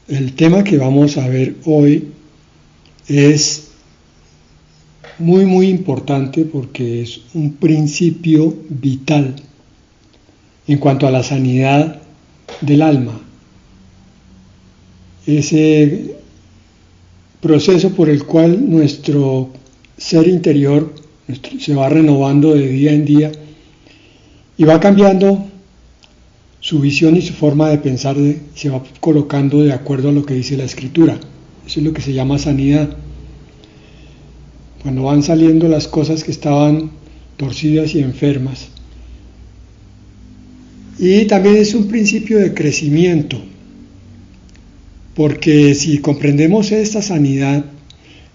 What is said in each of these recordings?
El tema que vamos a ver hoy es muy importante porque es un principio vital en cuanto a la sanidad del alma. Ese proceso por el cual nuestro ser interior se va renovando de día en día y va cambiando su visión y su forma de pensar, se va colocando de acuerdo a lo que dice la Escritura. Eso es lo que se llama sanidad. Cuando van saliendo las cosas que estaban torcidas y enfermas. Y también es un principio de crecimiento, porque si comprendemos esta sanidad,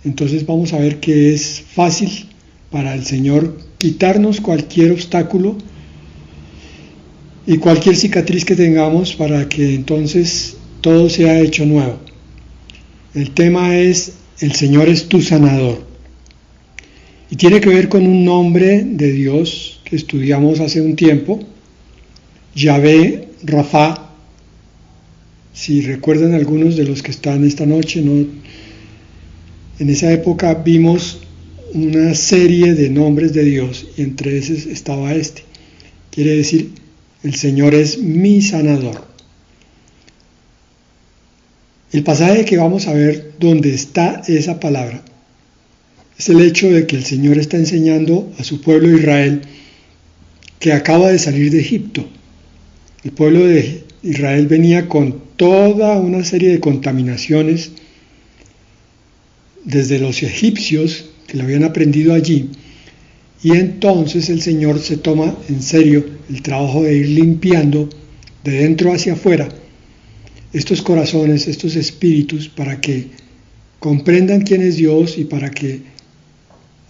entonces vamos a ver que es fácil para el Señor quitarnos cualquier obstáculo y cualquier cicatriz que tengamos para que entonces todo sea hecho nuevo. El tema es: el Señor es tu sanador. Y tiene que ver con un nombre de Dios que estudiamos hace un tiempo, Yahvé Rafa. Si recuerdan algunos de los que están esta noche, ¿no? En esa época vimos una serie de nombres de Dios y entre esos estaba este. Quiere decir: el Señor es mi sanador. El pasaje que vamos a ver donde está esa palabra es el hecho de que el Señor está enseñando a su pueblo Israel que acaba de salir de Egipto. El pueblo de Israel venía con toda una serie de contaminaciones desde los egipcios que lo habían aprendido allí, y entonces el Señor se toma en serio el trabajo de ir limpiando de dentro hacia afuera estos corazones, estos espíritus, para que comprendan quién es Dios y para que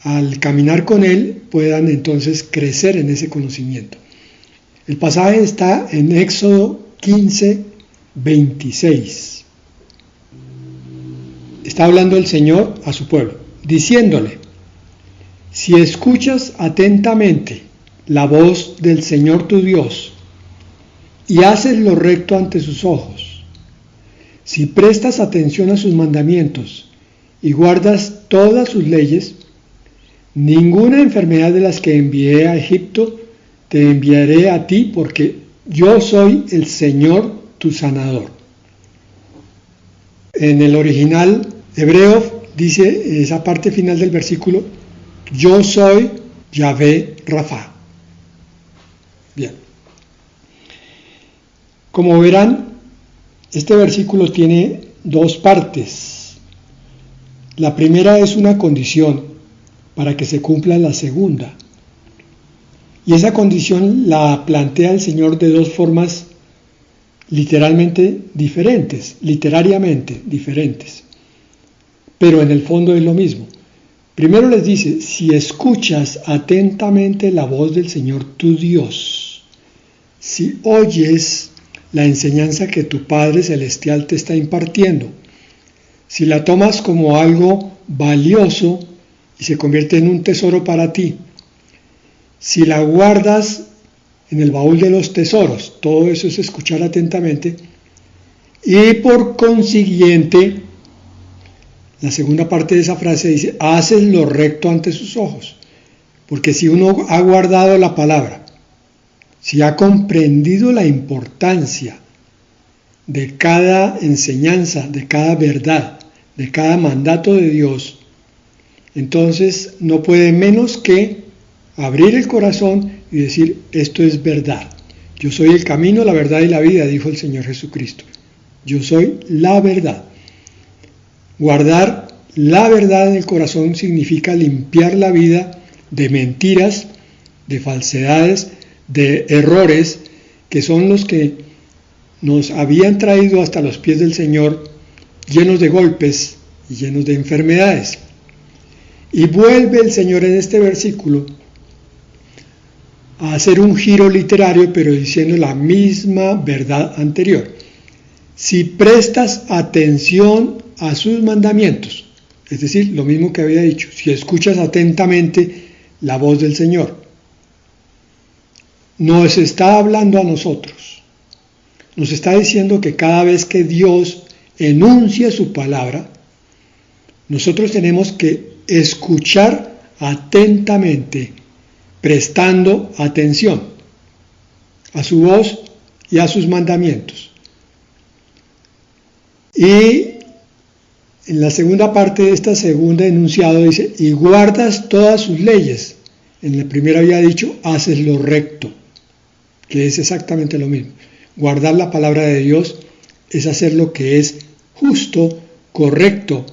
al caminar con Él puedan entonces crecer en ese conocimiento. El pasaje está en Éxodo 15:26. Está hablando el Señor a su pueblo, diciéndole: si escuchas atentamente la voz del Señor tu Dios y haces lo recto ante sus ojos, si prestas atención a sus mandamientos y guardas todas sus leyes, ninguna enfermedad de las que envié a Egipto te enviaré a ti, porque yo soy el Señor tu sanador. En el original hebreo dice esa parte final del versículo: yo soy Yahvé Rafa. Bien. Como verán, este versículo tiene dos partes. La primera es una condición para que se cumpla la segunda. Y esa condición la plantea el Señor de dos formas literariamente diferentes, pero en el fondo es lo mismo. Primero les dice: si escuchas atentamente la voz del Señor tu Dios, si oyes la enseñanza que tu Padre Celestial te está impartiendo, si la tomas como algo valioso y se convierte en un tesoro para ti, si la guardas en el baúl de los tesoros, todo eso es escuchar atentamente, y por consiguiente, la segunda parte de esa frase dice: haces lo recto ante sus ojos. Porque si uno ha guardado la palabra, si ha comprendido la importancia de cada enseñanza, de cada verdad, de cada mandato de Dios, entonces no puede menos que abrir el corazón y decir: esto es verdad. Yo soy el camino, la verdad y la vida, dijo el Señor Jesucristo. Yo soy la verdad. Guardar la verdad en el corazón significa limpiar la vida de mentiras, de falsedades, de errores, que son los que nos habían traído hasta los pies del Señor, llenos de golpes y llenos de enfermedades. Y vuelve el Señor en este versículo a hacer un giro literario, pero diciendo la misma verdad anterior. Si prestas atención a sus mandamientos, es decir, lo mismo que había dicho, si escuchas atentamente la voz del Señor, nos está hablando a nosotros, nos está diciendo que cada vez que Dios enuncia su palabra, nosotros tenemos que escuchar atentamente, prestando atención a su voz y a sus mandamientos. Y en la segunda parte de esta segunda enunciado dice, y guardas todas sus leyes. En la primera había dicho, haces lo recto, que es exactamente lo mismo. Guardar la palabra de Dios es hacer lo que es justo, correcto,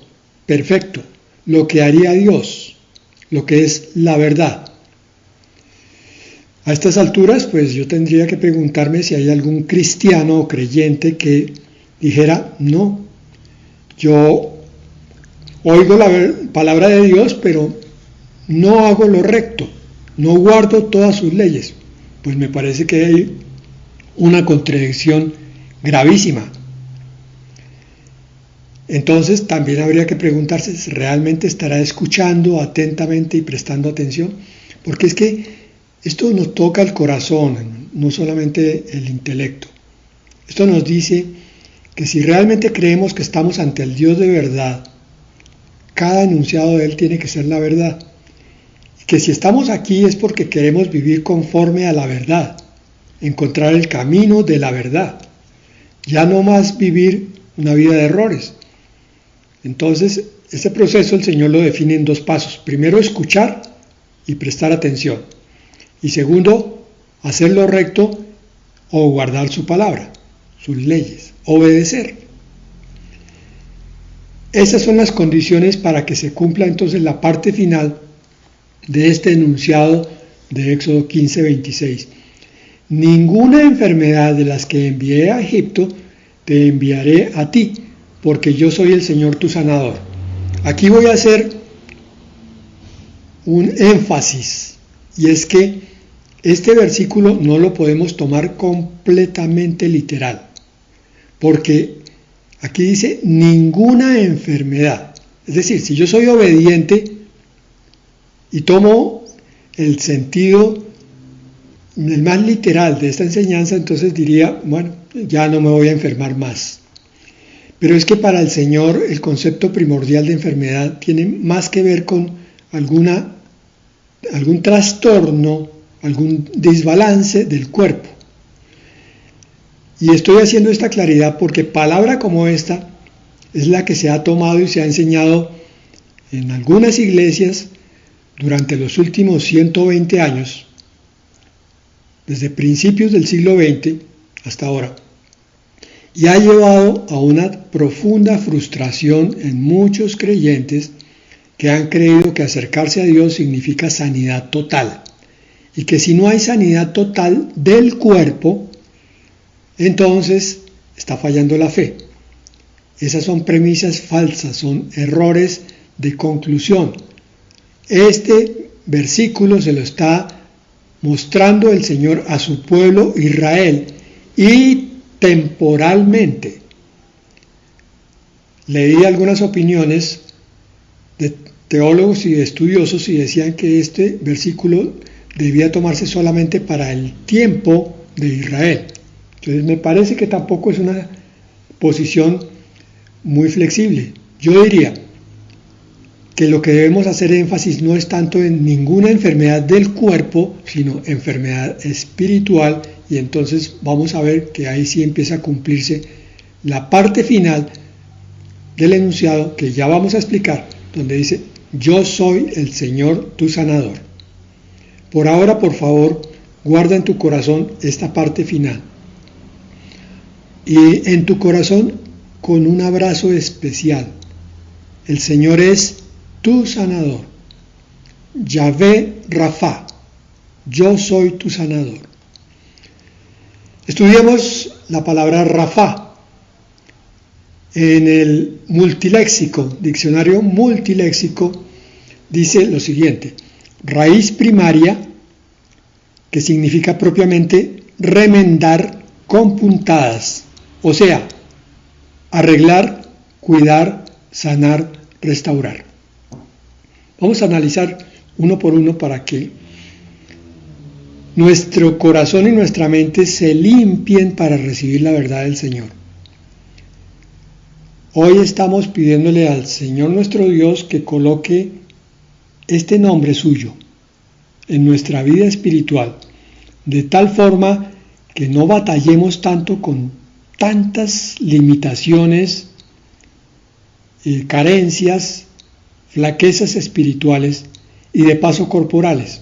perfecto, lo que haría Dios, lo que es la verdad. A estas alturas, pues yo tendría que preguntarme si hay algún cristiano o creyente que dijera, no, yo oigo la palabra de Dios, pero no hago lo recto, no guardo todas sus leyes. Pues me parece que hay una contradicción gravísima. Entonces también habría que preguntarse si realmente estará escuchando atentamente y prestando atención, porque es que esto nos toca el corazón, no solamente el intelecto. Esto nos dice que si realmente creemos que estamos ante el Dios de verdad, cada enunciado de Él tiene que ser la verdad. Y que si estamos aquí es porque queremos vivir conforme a la verdad, encontrar el camino de la verdad, ya no más vivir una vida de errores. Entonces, este proceso el Señor lo define en dos pasos. Primero, escuchar y prestar atención. Y segundo, hacer lo recto o guardar su palabra, sus leyes, obedecer. Esas son las condiciones para que se cumpla entonces la parte final de este enunciado de Éxodo 15:26. Ninguna enfermedad de las que envié a Egipto te enviaré a ti, porque yo soy el Señor tu sanador. Aquí voy a hacer un énfasis, y es que este versículo no lo podemos tomar completamente literal, porque aquí dice ninguna enfermedad. Es decir, si yo soy obediente y tomo el sentido el más literal de esta enseñanza, entonces diría, bueno, ya no me voy a enfermar más. Pero es que para el Señor el concepto primordial de enfermedad tiene más que ver con algún trastorno, algún desbalance del cuerpo. Y estoy haciendo esta claridad porque palabra como esta es la que se ha tomado y se ha enseñado en algunas iglesias durante los últimos 120 años, desde principios del siglo XX hasta ahora, y ha llevado a una profunda frustración en muchos creyentes que han creído que acercarse a Dios significa sanidad total, y que si no hay sanidad total del cuerpo, entonces está fallando la fe. Esas son premisas falsas, son errores de conclusión. Este versículo se lo está mostrando el Señor a su pueblo Israel y temporalmente. Leí algunas opiniones de teólogos y de estudiosos y decían que este versículo debía tomarse solamente para el tiempo de Israel. Entonces me parece que tampoco es una posición muy flexible. Yo diría que lo que debemos hacer énfasis no es tanto en ninguna enfermedad del cuerpo, sino enfermedad espiritual, y entonces vamos a ver que ahí sí empieza a cumplirse la parte final del enunciado que ya vamos a explicar, donde dice, yo soy el Señor tu sanador. Por ahora, por favor, guarda en tu corazón esta parte final. Y en tu corazón con un abrazo especial. El Señor es tu sanador. Yahvé Rafa, yo soy tu sanador. Estudiemos la palabra Rafa en el multiléxico, diccionario multiléxico, dice lo siguiente: raíz primaria, que significa propiamente remendar con puntadas, o sea, arreglar, cuidar, sanar, restaurar. Vamos a analizar uno por uno para que nuestro corazón y nuestra mente se limpien para recibir la verdad del Señor. Hoy estamos pidiéndole al Señor nuestro Dios que coloque este nombre suyo en nuestra vida espiritual, de tal forma que no batallemos tanto con tantas limitaciones, carencias, flaquezas espirituales y de paso corporales.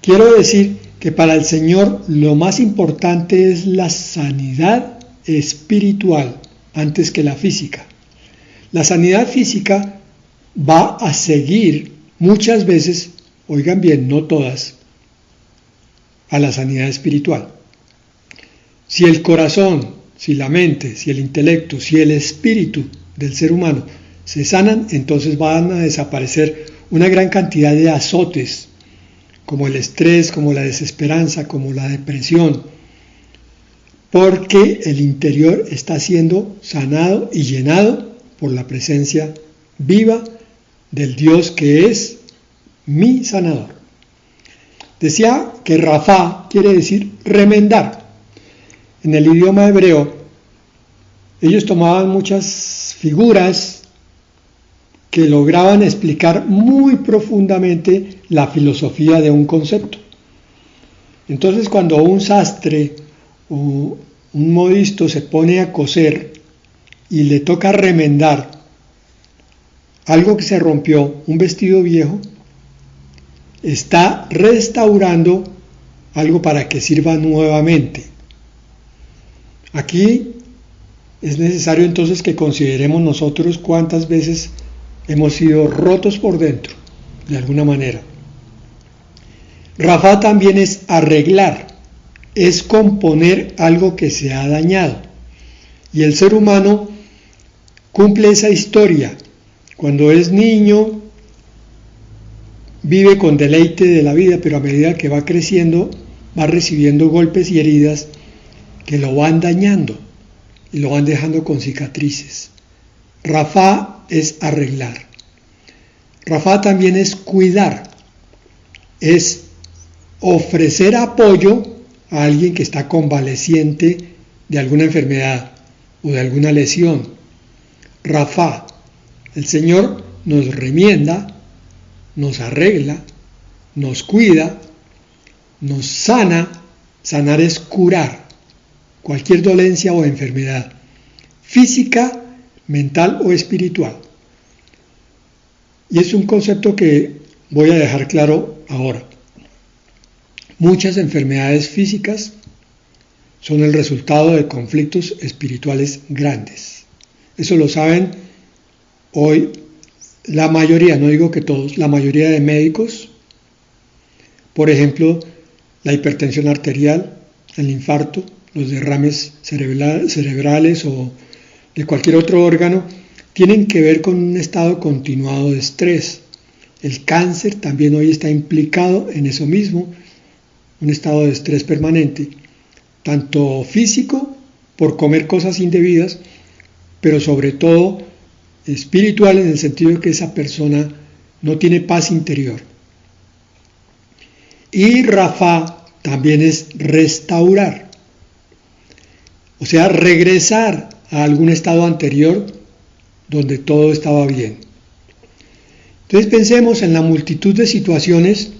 Quiero decir que para el Señor lo más importante es la sanidad espiritual antes que la física. La sanidad física va a seguir muchas veces, oigan bien, no todas, a la sanidad espiritual. Si el corazón, si la mente, si el intelecto, si el espíritu del ser humano se sanan, entonces van a desaparecer una gran cantidad de azotes, como el estrés, como la desesperanza, como la depresión, porque el interior está siendo sanado y llenado por la presencia viva del Dios que es mi sanador. Decía que Rafá quiere decir remendar. En el idioma hebreo, ellos tomaban muchas figuras que lograban explicar muy profundamente la filosofía de un concepto. Entonces, cuando un sastre o un modisto se pone a coser y le toca remendar algo que se rompió, un vestido viejo, está restaurando algo para que sirva nuevamente. Aquí es necesario entonces que consideremos nosotros cuántas veces hemos sido rotos por dentro, de alguna manera. Rafá también es arreglar, es componer algo que se ha dañado. Y el ser humano cumple esa historia. Cuando es niño, vive con deleite de la vida, pero a medida que va creciendo, va recibiendo golpes y heridas que lo van dañando y lo van dejando con cicatrices. Rafá es arreglar. Rafá también es cuidar, es ofrecer apoyo a alguien que está convaleciente de alguna enfermedad o de alguna lesión. Rafá, el Señor nos remienda, nos arregla, nos cuida, nos sana. Sanar es curar cualquier dolencia o enfermedad, física, mental o espiritual. Y es un concepto que voy a dejar claro ahora. Muchas enfermedades físicas son el resultado de conflictos espirituales grandes. Eso lo saben hoy la mayoría, no digo que todos, la mayoría de médicos. Por ejemplo, la hipertensión arterial, el infarto, los derrames cerebrales o de cualquier otro órgano, tienen que ver con un estado continuado de estrés. El cáncer también hoy está implicado en eso mismo, un estado de estrés permanente, tanto físico, por comer cosas indebidas, pero sobre todo espiritual, en el sentido de que esa persona no tiene paz interior. Y Rafá también es restaurar, o sea, regresar a algún estado anterior donde todo estaba bien. Entonces pensemos en la multitud de situaciones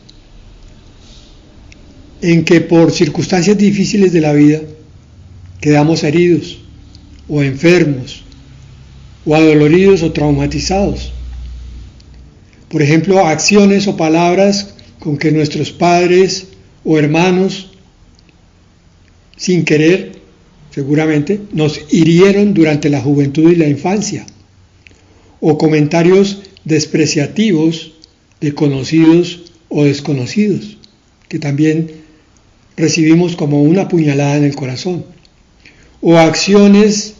en que por circunstancias difíciles de la vida quedamos heridos o enfermos o adoloridos o traumatizados. Por ejemplo, acciones o palabras con que nuestros padres o hermanos, sin querer, seguramente, nos hirieron durante la juventud y la infancia, o comentarios despreciativos de conocidos o desconocidos, que también recibimos como una puñalada en el corazón, o acciones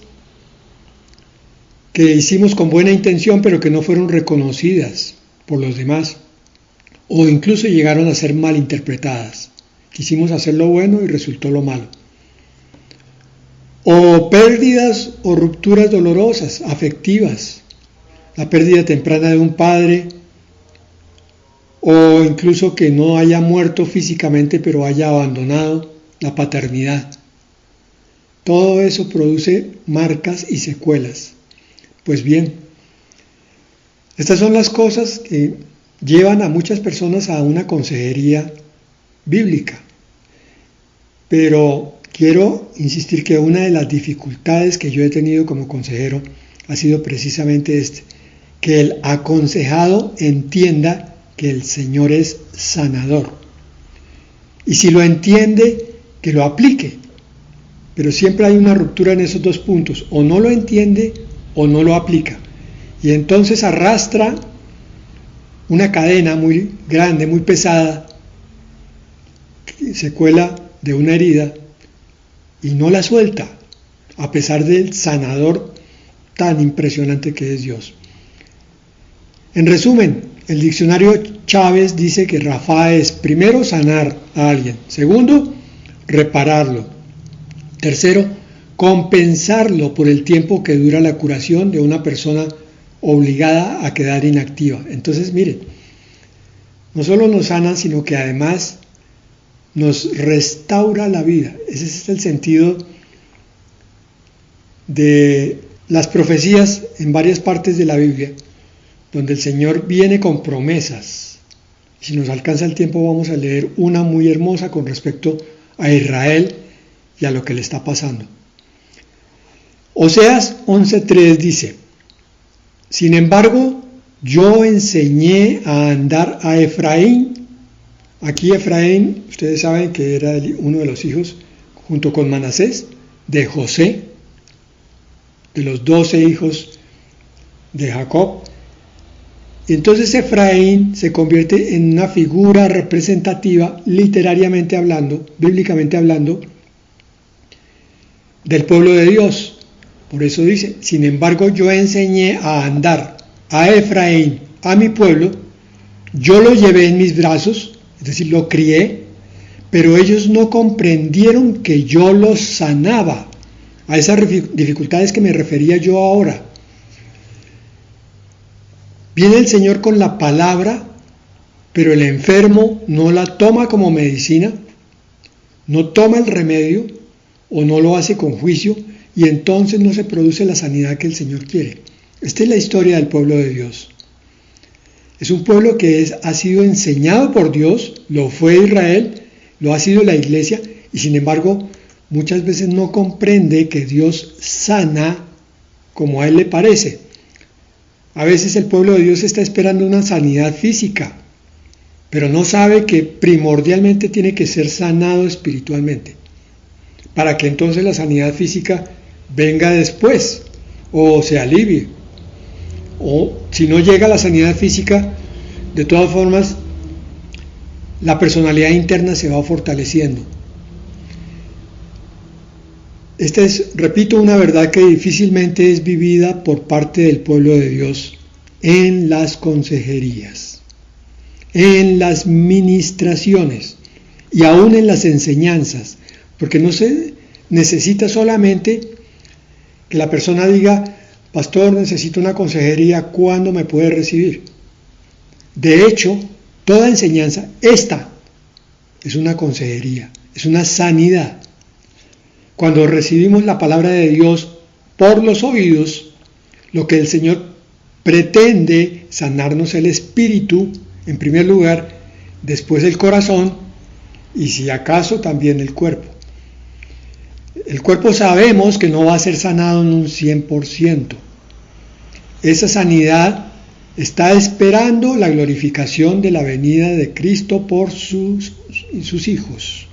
que hicimos con buena intención pero que no fueron reconocidas por los demás, o incluso llegaron a ser malinterpretadas. Quisimos hacer lo bueno y resultó lo malo. O pérdidas o rupturas dolorosas, afectivas, la pérdida temprana de un padre, o incluso que no haya muerto físicamente pero haya abandonado la paternidad. todo eso produce marcas y secuelas. Pues bien, estas son las cosas que llevan a muchas personas a una consejería bíblica. Pero quiero insistir que una de las dificultades que yo he tenido como consejero ha sido precisamente que el aconsejado entienda que el Señor es sanador. Y si lo entiende, que lo aplique. Pero siempre hay una ruptura en esos dos puntos. O no lo entiende o no lo aplica. Y entonces arrastra una cadena muy grande, muy pesada, secuela de una herida, y no la suelta, a pesar del sanador tan impresionante que es Dios. En resumen, el diccionario Chávez dice que Rafá es, primero, sanar a alguien; segundo, repararlo; tercero, compensarlo por el tiempo que dura la curación de una persona obligada a quedar inactiva. Entonces, miren, no solo nos sana, sino que además nos restaura la vida. Ese es el sentido de las profecías en varias partes de la Biblia, donde el Señor viene con promesas. Si nos alcanza el tiempo, vamos a leer una muy hermosa con respecto a Israel y a lo que le está pasando. Oseas 11:3 dice: sin embargo, yo enseñé a andar a Efraín. Aquí Efraín, ustedes saben que era uno de los hijos, junto con Manasés, de José, de los 12 hijos de Jacob. Y entonces Efraín se convierte en una figura representativa, literariamente hablando, bíblicamente hablando, del pueblo de Dios. Por eso dice: sin embargo, yo enseñé a andar a Efraín, a mi pueblo, yo lo llevé en mis brazos, es decir, lo crié, pero ellos no comprendieron que yo los sanaba. A esas dificultades que me refería yo ahora. Viene el Señor con la palabra, pero el enfermo no la toma como medicina, no toma el remedio o no lo hace con juicio, y entonces no se produce la sanidad que el Señor quiere. Esta es la historia del pueblo de Dios. Es un pueblo que ha sido enseñado por Dios, lo fue Israel, lo ha sido la iglesia, y sin embargo muchas veces no comprende que Dios sana como a Él le parece. A veces el pueblo de Dios está esperando una sanidad física, pero no sabe que primordialmente tiene que ser sanado espiritualmente, para que entonces la sanidad física venga después, o se alivie. O si no llega la sanidad física, de todas formas, la personalidad interna se va fortaleciendo. Esta es, repito, una verdad que difícilmente es vivida por parte del pueblo de Dios en las consejerías, en las ministraciones y aún en las enseñanzas, porque no se necesita solamente que la persona diga: pastor, necesito una consejería, ¿cuándo me puede recibir? De hecho, toda enseñanza, esta es una consejería, es una sanidad. Cuando recibimos la palabra de Dios por los oídos, lo que el Señor pretende sanarnos el espíritu, en primer lugar, después el corazón y si acaso también el cuerpo. El cuerpo sabemos que no va a ser sanado en un 100%. Esa sanidad está esperando la glorificación de la venida de Cristo por sus hijos.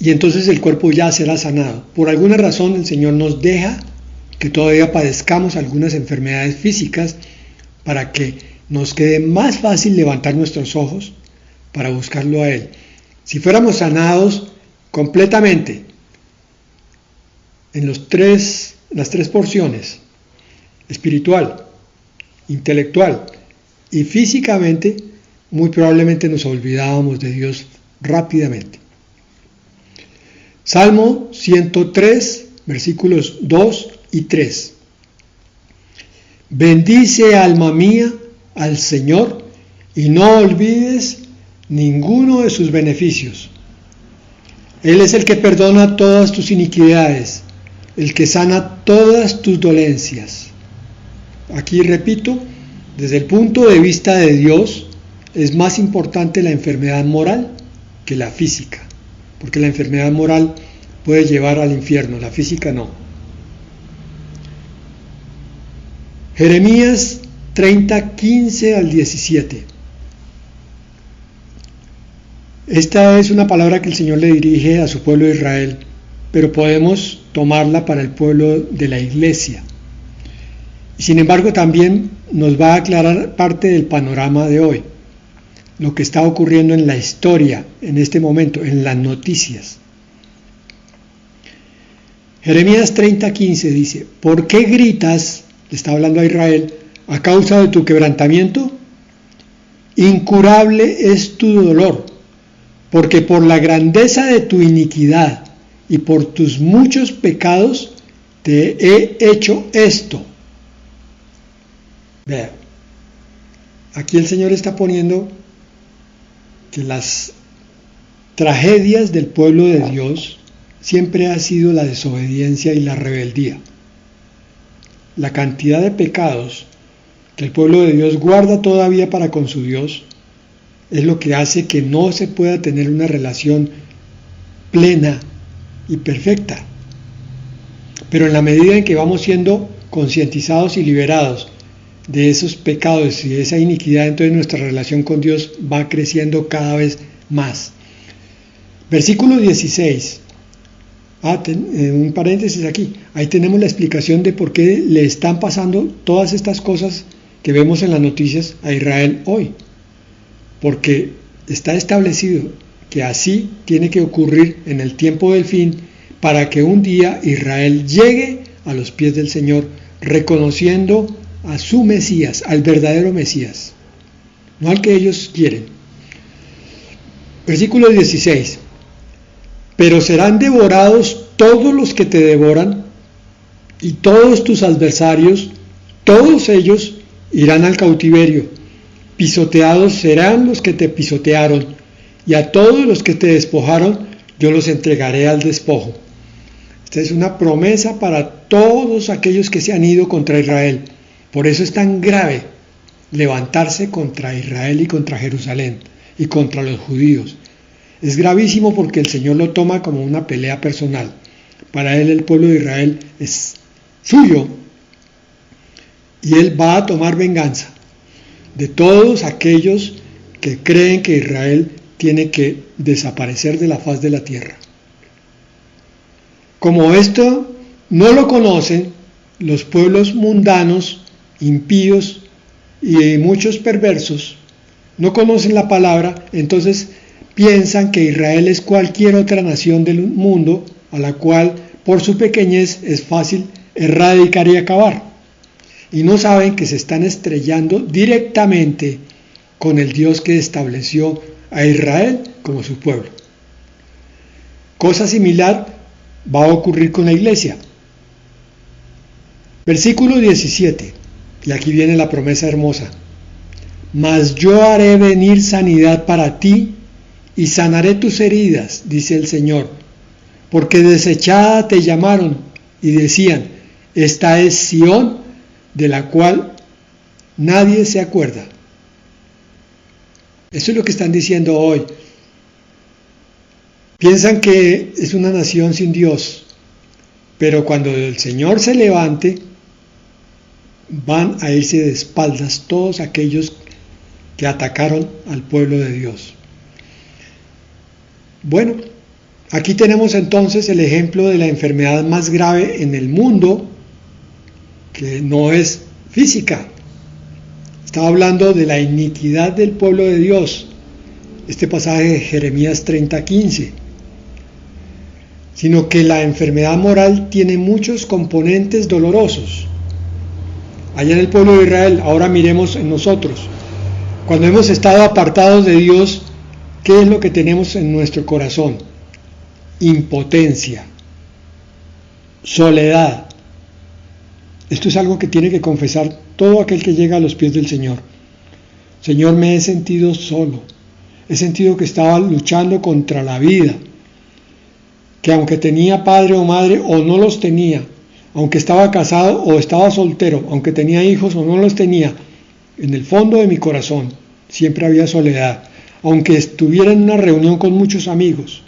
Y entonces el cuerpo ya será sanado. Por alguna razón el Señor nos deja que todavía padezcamos algunas enfermedades físicas para que nos quede más fácil levantar nuestros ojos para buscarlo a Él. Si fuéramos sanados completamente en las tres porciones, espiritual, intelectual y físicamente, muy probablemente nos olvidábamos de Dios rápidamente. Salmo 103, versículos 2 y 3. Bendice, alma mía, al Señor, y no olvides ninguno de sus beneficios. Él es el que perdona todas tus iniquidades, el que sana todas tus dolencias. Aquí repito, desde el punto de vista de Dios, es más importante la enfermedad moral que la física, porque la enfermedad moral puede llevar al infierno, la física no. Jeremías 30, 15 al 17. Esta es una palabra que el Señor le dirige a su pueblo de Israel, pero podemos tomarla para el pueblo de la iglesia. Sin embargo, también nos va a aclarar parte del panorama de hoy, lo que está ocurriendo en la historia, en este momento, en las noticias. Jeremías 30:15 dice: ¿por qué gritas, le está hablando a Israel, a causa de tu quebrantamiento? Incurable es tu dolor, porque por la grandeza de tu iniquidad y por tus muchos pecados te he hecho esto. Vea, aquí el Señor está poniendo que las tragedias del pueblo de Dios siempre ha sido la desobediencia y la rebeldía. La cantidad de pecados que el pueblo de Dios guarda todavía para con su Dios es lo que hace que no se pueda tener una relación plena y perfecta. Pero en la medida en que vamos siendo concientizados y liberados de esos pecados y de esa iniquidad, entonces nuestra relación con Dios va creciendo cada vez más. Versículo 16. Un paréntesis aquí. Ahí tenemos la explicación de por qué le están pasando todas estas cosas que vemos en las noticias a Israel hoy. Porque está establecido que así tiene que ocurrir en el tiempo del fin, para que un día Israel llegue a los pies del Señor, reconociendo a su Mesías, al verdadero Mesías, no al que ellos quieren. Versículo 16. Pero serán devorados todos los que te devoran, y todos tus adversarios, todos ellos irán al cautiverio. Pisoteados serán los que te pisotearon, y a todos los que te despojaron yo los entregaré al despojo. Esta es una promesa para todos aquellos que se han ido contra Israel. Por eso es tan grave levantarse contra Israel y contra Jerusalén y contra los judíos. Es gravísimo porque el Señor lo toma como una pelea personal. Para Él el pueblo de Israel es suyo y Él va a tomar venganza de todos aquellos que creen que Israel tiene que desaparecer de la faz de la tierra. Como esto no lo conocen, los pueblos mundanos, impíos y muchos perversos, no conocen la palabra, entonces piensan que Israel es cualquier otra nación del mundo a la cual por su pequeñez es fácil erradicar y acabar. Y no saben que se están estrellando directamente con el Dios que estableció a Israel como su pueblo. Cosa similar va a ocurrir con la iglesia. Versículo 17, y aquí viene la promesa hermosa. Mas yo haré venir sanidad para ti y sanaré tus heridas, dice el Señor, porque desechada te llamaron y decían, esta es Sión, de la cual nadie se acuerda. Eso es lo que están diciendo hoy. Piensan que es una nación sin Dios, pero cuando el Señor se levante, van a irse de espaldas todos aquellos que atacaron al pueblo de Dios. Bueno, aquí tenemos entonces el ejemplo de la enfermedad más grave en el mundo, que no es física. Estaba hablando de la iniquidad del pueblo de Dios, este pasaje de Jeremías 30:15, sino que la enfermedad moral tiene muchos componentes dolorosos. Allá en el pueblo de Israel, ahora miremos en nosotros. Cuando hemos estado apartados de Dios, ¿qué es lo que tenemos en nuestro corazón? Impotencia, soledad. Esto es algo que tiene que confesar todo aquel que llega a los pies del Señor. Señor, me he sentido solo, he sentido que estaba luchando contra la vida, que aunque tenía padre o madre o no los tenía, aunque estaba casado o estaba soltero, aunque tenía hijos o no los tenía, en el fondo de mi corazón siempre había soledad. Aunque estuviera en una reunión con muchos amigos,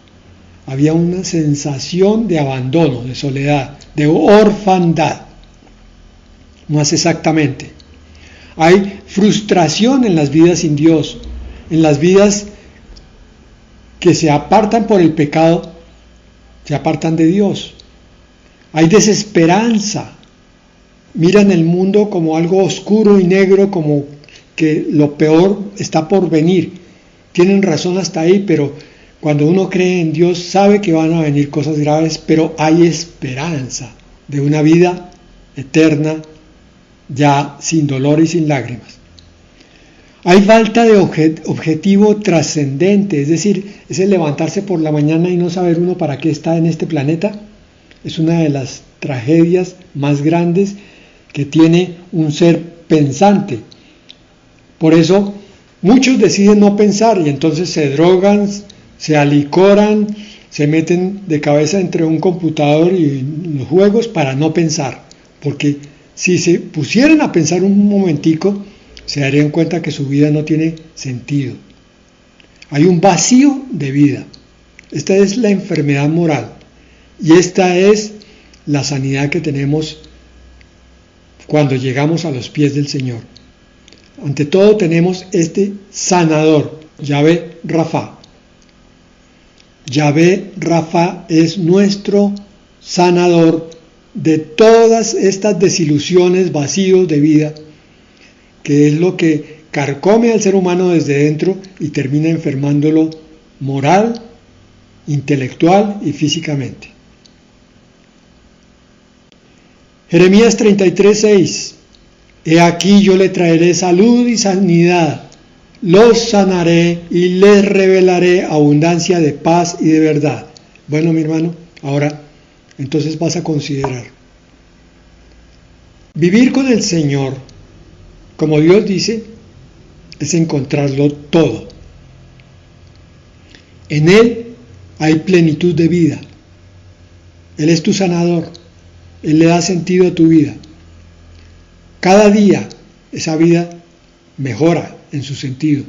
había una sensación de abandono, de soledad, de orfandad. Más exactamente, hay frustración en las vidas sin Dios, en las vidas que se apartan por el pecado, se apartan de Dios. Hay desesperanza, miran el mundo como algo oscuro y negro, como que lo peor está por venir. Tienen razón hasta ahí, pero cuando uno cree en Dios sabe que van a venir cosas graves, pero hay esperanza de una vida eterna, ya sin dolor y sin lágrimas. Hay falta de objetivo trascendente, es decir, ese levantarse por la mañana y no saber uno para qué está en este planeta, es una de las tragedias más grandes que tiene un ser pensante. Por eso muchos deciden no pensar y entonces se drogan, se alicoran, se meten de cabeza entre un computador y los juegos para no pensar, porque si se pusieran a pensar un momentico, se darían cuenta que su vida no tiene sentido. Hay un vacío de vida. Esta es la enfermedad moral y esta es la sanidad que tenemos cuando llegamos a los pies del Señor. Ante todo tenemos este sanador, Yahvé Rafa. Yahvé Rafa es nuestro sanador de todas estas desilusiones, vacíos de vida, que es lo que carcome al ser humano desde dentro y termina enfermándolo moral, intelectual y físicamente. Jeremías 33:6. He aquí yo le traeré salud y sanidad, los sanaré y les revelaré abundancia de paz y de verdad. Bueno, mi hermano, ahora entonces vas a considerar. Vivir con el Señor, como Dios dice, es encontrarlo todo. En Él hay plenitud de vida. Él es tu sanador. Él le da sentido a tu vida. Cada día esa vida mejora en su sentido.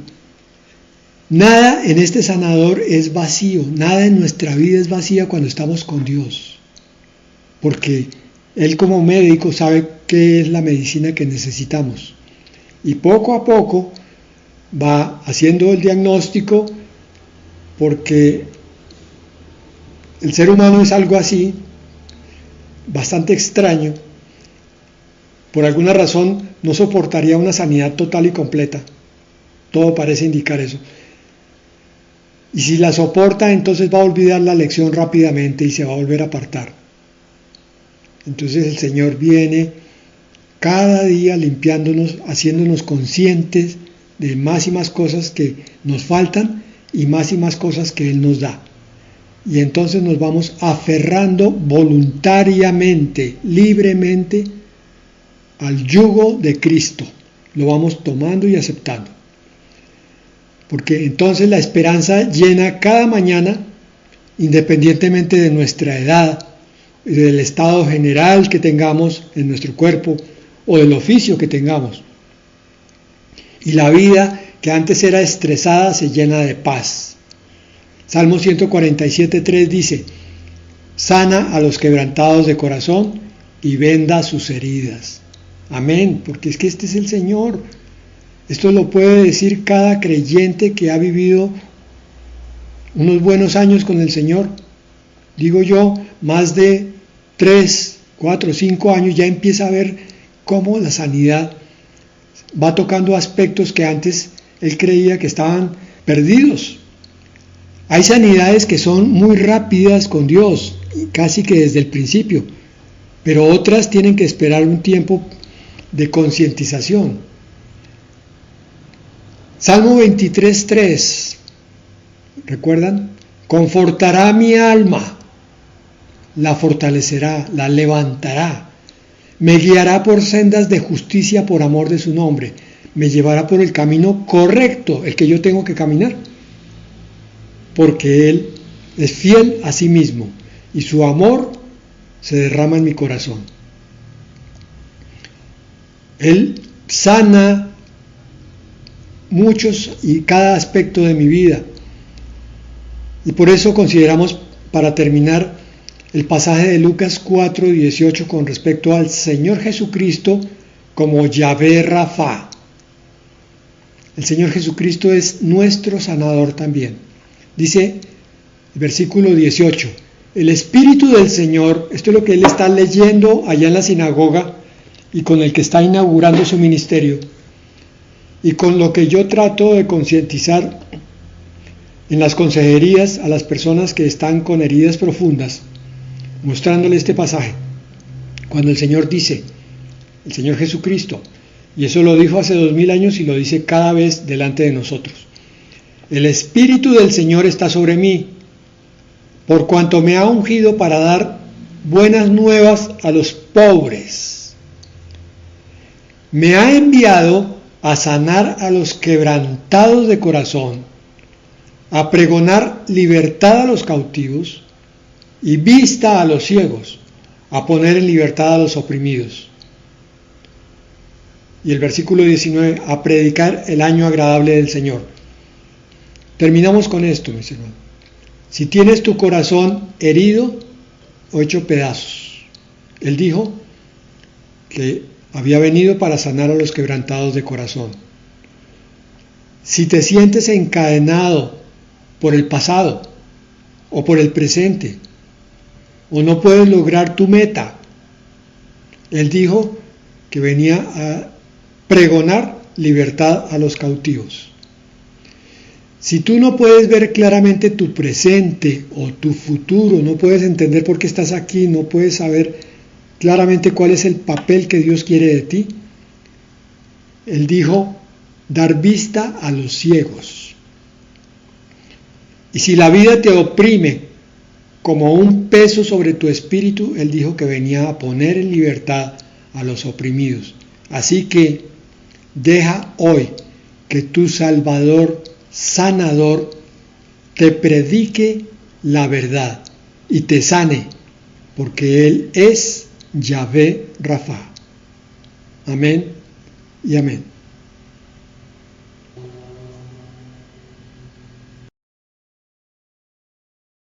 Nada en este sanador es vacío, nada en nuestra vida es vacía cuando estamos con Dios, porque Él como médico sabe qué es la medicina que necesitamos y poco a poco va haciendo el diagnóstico, porque el ser humano es algo así, bastante extraño. Por alguna razón no soportaría una sanidad total y completa. Todo parece indicar eso. Y si la soporta, entonces va a olvidar la lección rápidamente y se va a volver a apartar. Entonces el Señor viene cada día limpiándonos, haciéndonos conscientes de más y más cosas que nos faltan y más cosas que Él nos da. Y entonces nos vamos aferrando voluntariamente, libremente, al yugo de Cristo. Lo vamos tomando y aceptando. Porque entonces la esperanza llena cada mañana, independientemente de nuestra edad, y del estado general que tengamos en nuestro cuerpo, o del oficio que tengamos. Y la vida que antes era estresada se llena de paz. Salmo 147:3 dice: sana a los quebrantados de corazón y venda sus heridas. Amén, porque es que este es el Señor. Esto lo puede decir cada creyente que ha vivido unos buenos años con el Señor. Digo yo, más de 3, 4, 5 años ya empieza a ver cómo la sanidad va tocando aspectos que antes él creía que estaban perdidos. Hay sanidades que son muy rápidas con Dios, casi que desde el principio, pero otras tienen que esperar un tiempo de concientización. Salmo 23:3, ¿recuerdan? Confortará mi alma, la fortalecerá, la levantará, me guiará por sendas de justicia por amor de su nombre, me llevará por el camino correcto, el que yo tengo que caminar, porque Él es fiel a sí mismo. y su amor se derrama en mi corazón. Él sana muchos y cada aspecto de mi vida. Y por eso consideramos, para terminar, el pasaje de Lucas 4:18 con respecto al Señor Jesucristo como Yahvé Rafa. El Señor Jesucristo es nuestro sanador también. Dice el versículo 18, el Espíritu del Señor, esto es lo que él está leyendo allá en la sinagoga y con el que está inaugurando su ministerio, y con lo que yo trato de concientizar en las consejerías a las personas que están con heridas profundas, mostrándole este pasaje, cuando el Señor dice, el Señor Jesucristo, y eso lo dijo hace 2000 años y lo dice cada vez delante de nosotros, el Espíritu del Señor está sobre mí, por cuanto me ha ungido para dar buenas nuevas a los pobres. Me ha enviado a sanar a los quebrantados de corazón, a pregonar libertad a los cautivos y vista a los ciegos, a poner en libertad a los oprimidos. Y el versículo 19, a predicar el año agradable del Señor. Terminamos con esto, mis hermanos. Si tienes tu corazón herido o hecho pedazos, Él dijo que había venido para sanar a los quebrantados de corazón. Si te sientes encadenado por el pasado o por el presente, o no puedes lograr tu meta, Él dijo que venía a pregonar libertad a los cautivos. Si tú no puedes ver claramente tu presente o tu futuro, no puedes entender por qué estás aquí, no puedes saber claramente cuál es el papel que Dios quiere de ti, Él dijo dar vista a los ciegos. Y si la vida te oprime como un peso sobre tu espíritu, Él dijo que venía a poner en libertad a los oprimidos. Así que deja hoy que tu Salvador sanador te predique la verdad y te sane, porque Él es Yahvé Rafa. Amén y amén.